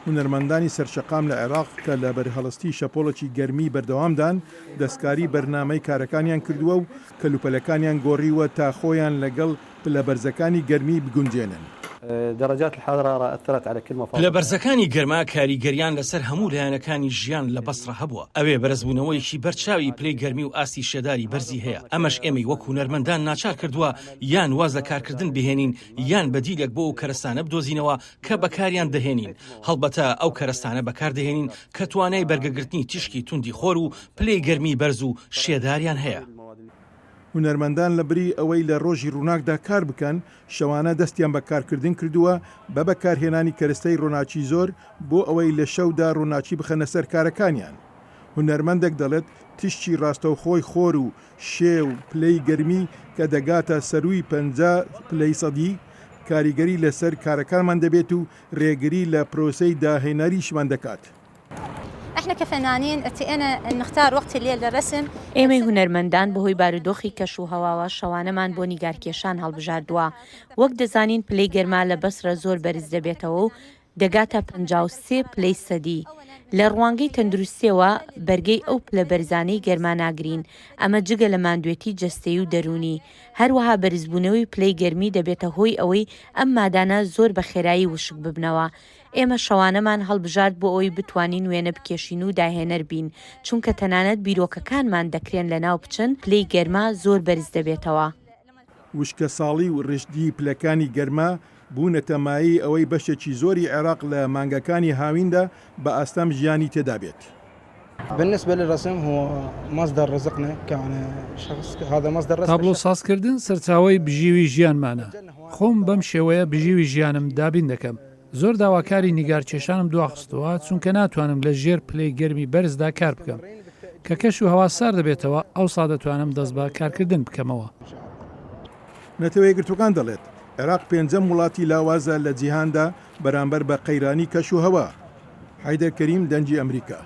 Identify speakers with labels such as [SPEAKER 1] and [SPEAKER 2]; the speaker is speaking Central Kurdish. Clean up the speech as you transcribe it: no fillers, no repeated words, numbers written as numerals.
[SPEAKER 1] هونەرمەندانی سەرشەقام لە عێراق کە لە بەرهەڵستی شەپۆڵەکی گەرمی بەردەوامدان دەستکاری بەرنامەی کارەکانیان کردووە و کەلوپەلەکانیان گۆڕیوە تا خۆیان لەگەڵ پلەبەرزەکانی گەرمی بگونجێنن.
[SPEAKER 2] درجات الحرارة أثرت على كل مفاصل.
[SPEAKER 3] لەبەرزەکانی گەرما کاریگەریان لەسەر هەموو لایەنەکانی ژیان لە بەسڕە هەبووە. ئەوێ بەرزبوونەوەیکی بەرچاوی پلەی گەرمی و ئاستی شێداری بەرزی هەیە. ئەمەش ئێمەی وەکو هونەرمەندان ناچار کردووە یان واز لە کارکردن بهێنین یان بەدیلێک بۆ ئەو کەرەستانە بدۆزینەوە کە بەکاریان دەهێنین. هەڵبەتە ئەو کەرەستانە بەکاردەهێنین کە توانای بەرگەگرتنی تیشکی توندی خۆر و پلەی گەرمی بەرز و شێداریان هەیە.
[SPEAKER 1] هونەرمەندان لە بری ئەوەی لە ڕۆژی ڕووناکدا کار بکەن شەوانە دەستیان بە کارکردن کردووە بە بەکارهێنانی کەرەستەی ڕۆناچی زۆر بۆ ئەوەی لە شەودا ڕۆناچی بخەنە سەر کارەکانیان. هونەرمەندێک دەڵێت تشتی ڕاستەوخۆی خۆر و شێ و پلەی گەرمی کە دەگاتە سەروی 50 پلەی سەدی کاریگەری لەسەر کارەکانمان دەبێت و ڕێگری لە پرۆسەی داهێناریشمان دەکات.
[SPEAKER 4] احنا كفنانين اتينا نختار وقت الليل للرسم.
[SPEAKER 5] ئێمەی هونەرمەندان بەهۆی بارودۆخی کەش و هەواوە شەوانەمان بۆ نیگارکێشان هەڵبژاردووە. وەک دەزانین پلەی گەرما لە بەسرە زۆر بەرز دەبێتەوە و دەگاتە 53 پلەی سەدی. لە ڕوانگەی تەندروستیەوە بەرگەی ئەو پلە بەرزانەی گەرما ناگرین. ئەمە جگە لە ماندوێتی جەستەیی و دەرونی. هەروەها بەرزبوونەوەی پلەی گەرمی دەبێتە هۆی ئەوەی ئەم مادانە زۆر بە خێرایی وشک ببنەوە. ئێمە شەوانەمان هەڵبژارد بۆ ئەوی بتوانین وێنە بکێشین و داهێنەر بین چونکە تەنانەت بیرۆکەکانمان دەکرێن لە ناو بچن پلەی گەرما زۆر بەرز دەبێتەوە.
[SPEAKER 1] وشکە ساڵی و ڕشدی پلەکانی گەرما بوونەتە مایی ئەوەی بەشێکی زۆری عێراق لە مانگەکانی هاویندا بە ئاستەم ژیانی تێدا بێت.
[SPEAKER 6] بالنسبة للرسم هو مصدر رزقنا كشخص هذا مصدر رزق.
[SPEAKER 7] تابلۆ سازکردن سەرچاوەی بژیوی ژیانمانە. خۆم بەم شێوەیە بژیوی ژیانم دابین دەکەم. زۆر داواکاری نیگارکێشانم دواخستەوە چونکە ناتوانم لە ژێر پلەی گەرمی بەرزدا کار بکەم کە کەش و هەوا سار دەبێتەوە ئەوسا دەتوانم دەست بە کارکردن بکەمەوە.
[SPEAKER 1] نەتەوەی گرتوەکان دەڵێت عێراق پێنجەم وڵاتی لاوازە لە جیهاندا بەرامبەر بە قەیرانی کەش و هەوا. حەیدەر کەریم دەنجی ئەمریکا.